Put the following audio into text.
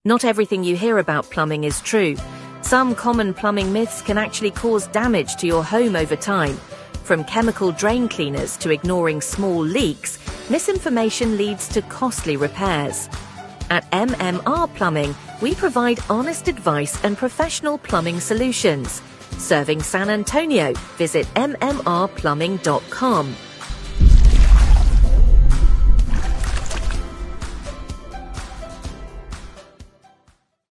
Not everything you hear about plumbing is true. Some common plumbing myths can actually cause damage to your home over time. From chemical drain cleaners to ignoring small leaks, misinformation leads to costly repairs. At MMR Plumbing, we provide honest advice and professional plumbing solutions. Serving San Antonio, visit mmrplumbing.com.